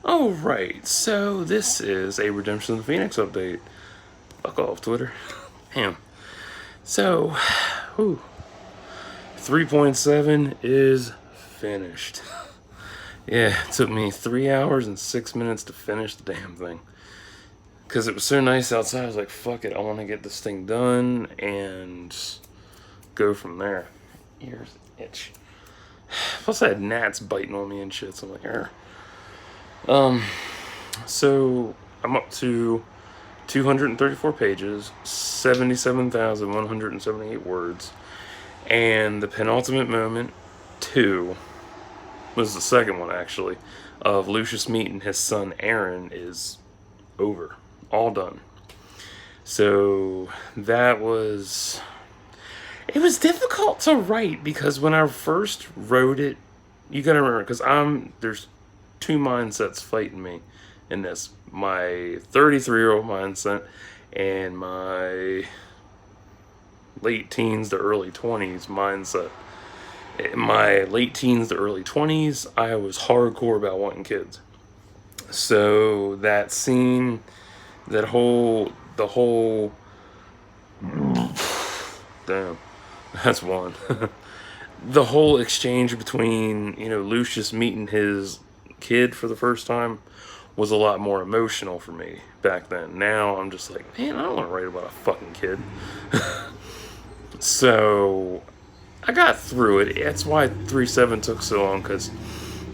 Alright, so this is a Redemption of the Phoenix update. Fuck off, Twitter. Damn. So, whew, 3.7 is finished. Yeah, it took me 3 hours and 6 minutes to finish the damn thing. Because it was so nice outside, I was like, fuck it, I want to get this thing done and go from there. Ears itch. Plus I had gnats biting on me and shit, so I'm like, So I'm up to 234 pages, 77,178 words, and the penultimate moment, 2, was the second one actually, of Lucius meeting his son Aaron is over. All done. So that was... It was difficult to write because when I first wrote it, you gotta remember, because there's two mindsets fighting me in this. My 33-year-old mindset and my late teens to early 20s mindset. In my late teens to early 20s, I was hardcore about wanting kids. So that scene, the whole, damn, that's one. The whole exchange between, Lucius meeting his kid for the first time was a lot more emotional for me back then. Now I'm just like, man, I don't want to write about a fucking kid. So I got through it. That's why 3.7 took so long, because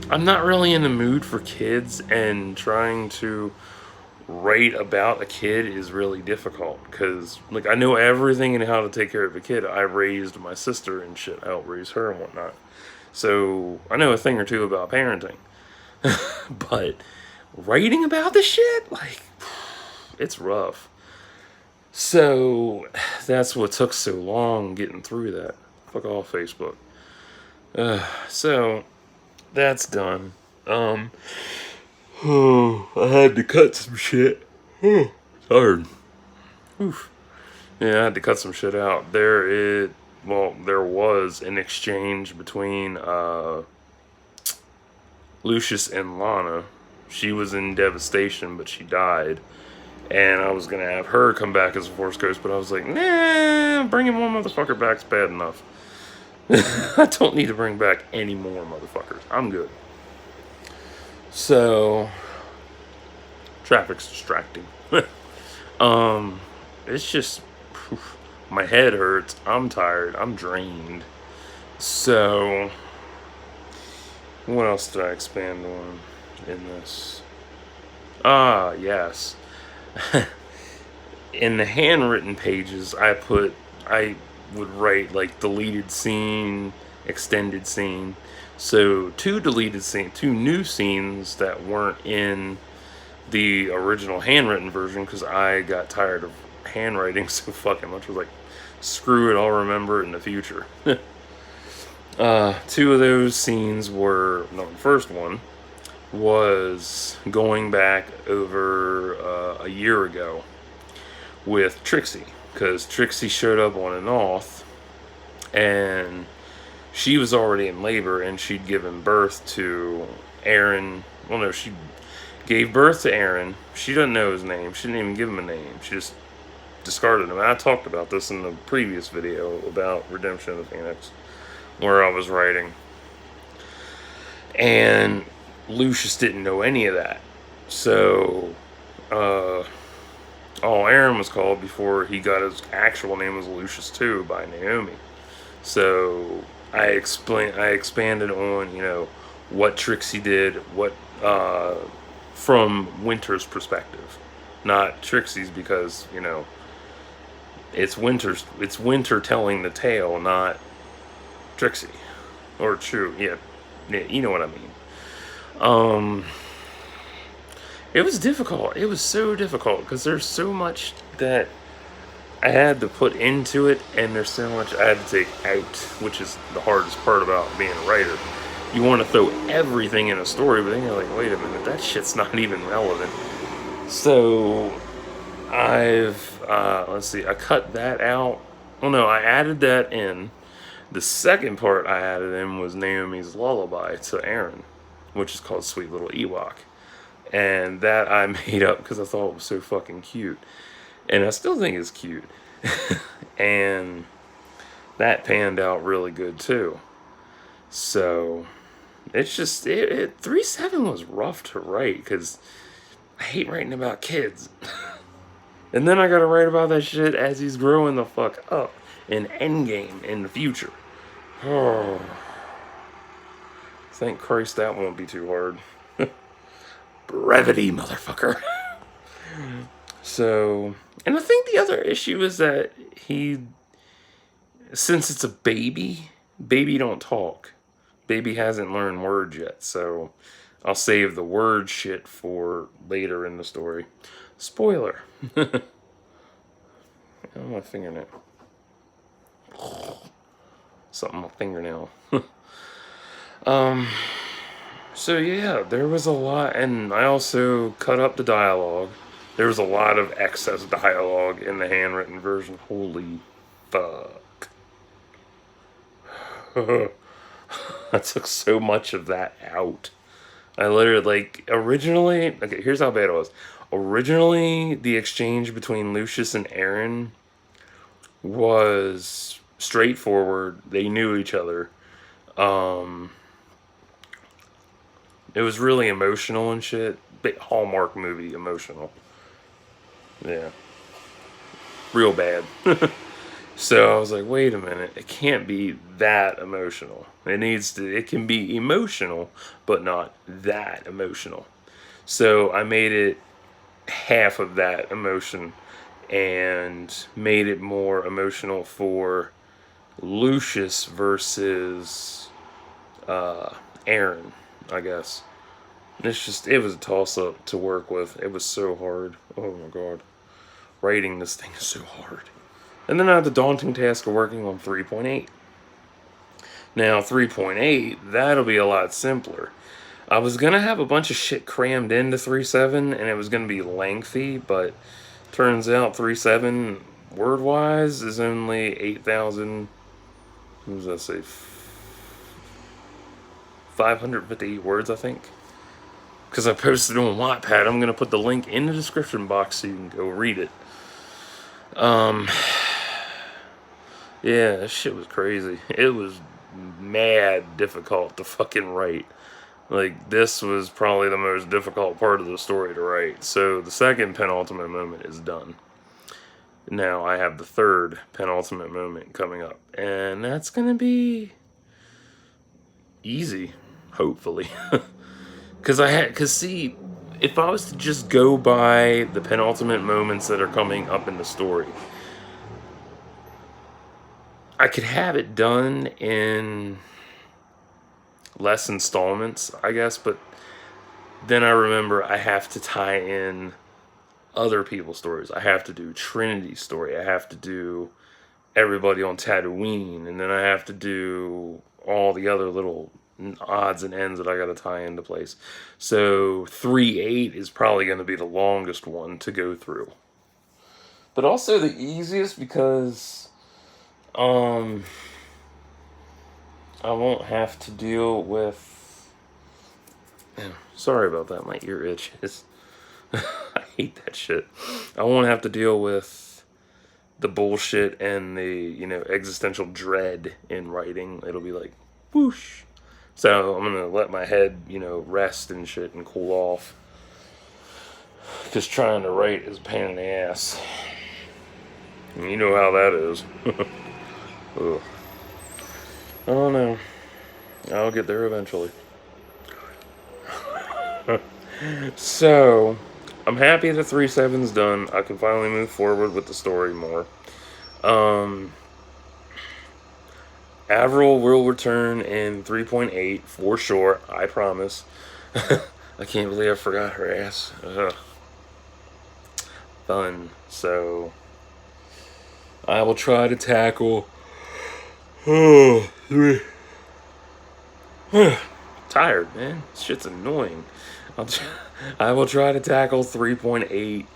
I'm not really in the mood for kids, and trying to write about a kid is really difficult because, like, I know everything and how to take care of a kid. I raised my sister and shit. I helped raise her and whatnot. So I know a thing or two about parenting. But writing about the shit, like, it's rough. So that's what took so long getting through that. Fuck off, Facebook. So that's done. I had to cut some shit. Tired. Oof. Yeah, I had to cut some shit out. There was an exchange between Lucius and Lana. She was in devastation, but she died. And I was gonna have her come back as a Force Ghost, but I was like, nah, bringing one motherfucker back's bad enough. I don't need to bring back any more motherfuckers. I'm good. So, traffic's distracting. It's just, my head hurts. I'm tired. I'm drained. So, what else did I expand on in this? Yes. In the handwritten pages, I would write like deleted scene, extended scene. So two new scenes that weren't in the original handwritten version, because I got tired of handwriting so fucking much. I was like, screw it, I'll remember it in the future. Two of those scenes were, no, the first one was going back over a year ago with Trixie, because Trixie showed up on an off, and she was already in labor, and she'd given birth to Aaron. Well, no, she gave birth to Aaron. She doesn't know his name. She didn't even give him a name. She just discarded him. I talked about this in the previous video about Redemption of the Phoenix, where I was writing. And Lucius didn't know any of that. So, all Aaron was called before he got his actual name was Lucius too, by Naomi. So I expanded on, what Trixie did, what, from Winter's perspective, not Trixie's, because, it's Winter telling the tale, not Trixie. Or true, yeah, you know what I mean. It was difficult. It was so difficult because there's so much that I had to put into it, and there's so much I had to take out, which is the hardest part about being a writer. You want to throw everything in a story, but then you're like, wait a minute, that shit's not even relevant. So I cut that out. Well, no, I added that in. The second part I added in was Naomi's lullaby to Aaron, which is called Sweet Little Ewok. And that I made up because I thought it was so fucking cute. And I still think it's cute. And that panned out really good too. So it's just 3-7 was rough to write because I hate writing about kids. And then I gotta write about that shit as he's growing the fuck up in Endgame in the future. Oh, thank Christ that won't be too hard. Brevity, motherfucker. So, and I think the other issue is that since it's a baby don't talk. Baby hasn't learned words yet, so I'll save the word shit for later in the story. Spoiler. Oh, my fingernail. Something on my fingernail. So yeah, there was a lot, and I also cut up the dialogue. There was a lot of excess dialogue in the handwritten version. Holy fuck. I took so much of that out. I literally, originally, okay, here's how bad it was. Originally, the exchange between Lucius and Aaron was straightforward. They knew each other. It was really emotional and shit. Big Hallmark movie emotional. Yeah. Real bad. So I was like, wait a minute, it can't be that emotional. It can be emotional, but not that emotional. So I made it half of that emotion and made it more emotional for Lucius versus Aaron, I guess. It was a toss up to work with. It was so hard. Oh my god. Writing this thing is so hard. And then I had the daunting task of working on 3.8. Now, 3.8, that'll be a lot simpler. I was going to have a bunch of shit crammed into 3.7, and it was going to be lengthy, but turns out 3.7, word-wise, is only 8,000, what does that say, 550 words, I think. Because I posted it on Wattpad. I'm going to put the link in the description box so you can go read it. Yeah, that shit was crazy. It was mad difficult to fucking write. This was probably the most difficult part of the story to write. So the second penultimate moment is done. Now I have the third penultimate moment coming up. And that's going to be easy, hopefully. Because see, if I was to just go by the penultimate moments that are coming up in the story, I could have it done in less installments, I guess, but then I remember I have to tie in other people's stories. I have to do Trinity's story. I have to do everybody on Tatooine, and then I have to do all the other little odds and ends that I got to tie into place. So 3.8 is probably going to be the longest one to go through, but also the easiest because I won't have to deal with. Sorry about that. My ear itches. I hate that shit. I won't have to deal with the bullshit and the existential dread in writing. It'll be like whoosh. So I'm gonna let my head rest and shit and cool off. Because trying to write is a pain in the ass. And you know how that is. Ugh. I don't know. I'll get there eventually. So, I'm happy that 3.7's done. I can finally move forward with the story more. Avril will return in 3.8 for sure. I promise. I can't believe I forgot her ass. Fun. So, I will try to tackle. Tired, man. This shit's annoying. I will try to tackle 3.8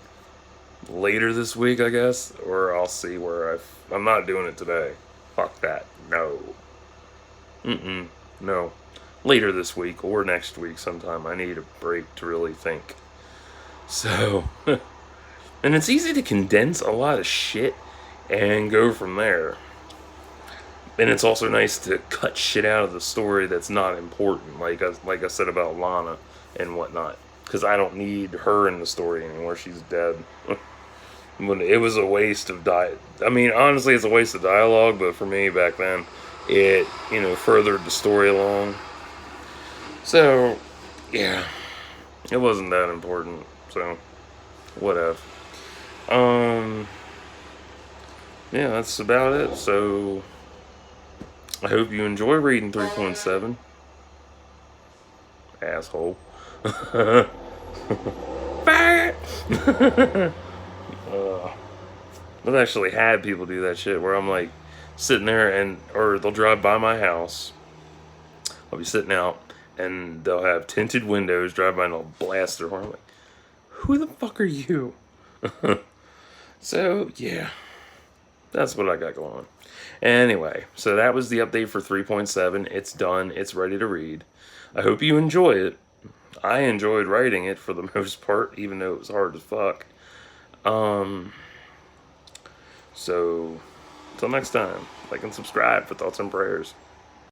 later this week, I guess, or I'll see where I'm not doing it today. Fuck that. No. No. Later this week or next week sometime. I need a break to really think. So, and it's easy to condense a lot of shit and go from there. And it's also nice to cut shit out of the story that's not important, like I said about Lana and whatnot. Because I don't need her in the story anymore. She's dead. When it was a waste of I mean, honestly, it's a waste of dialogue. But for me back then, it furthered the story along. So, yeah, it wasn't that important. So, whatever. Um, yeah, that's about it. So, I hope you enjoy reading 3.7. Asshole. Faggot! I've actually had people do that shit where I'm like sitting there or they'll drive by my house. I'll be sitting out and they'll have tinted windows, drive by and they'll blast their horn. I'm like, who the fuck are you? So, yeah, that's what I got going on. Anyway, so that was the update for 3.7. It's done. It's ready to read. I hope you enjoy it. I enjoyed writing it for the most part, even though it was hard as fuck. So, until next time, like and subscribe for thoughts and prayers.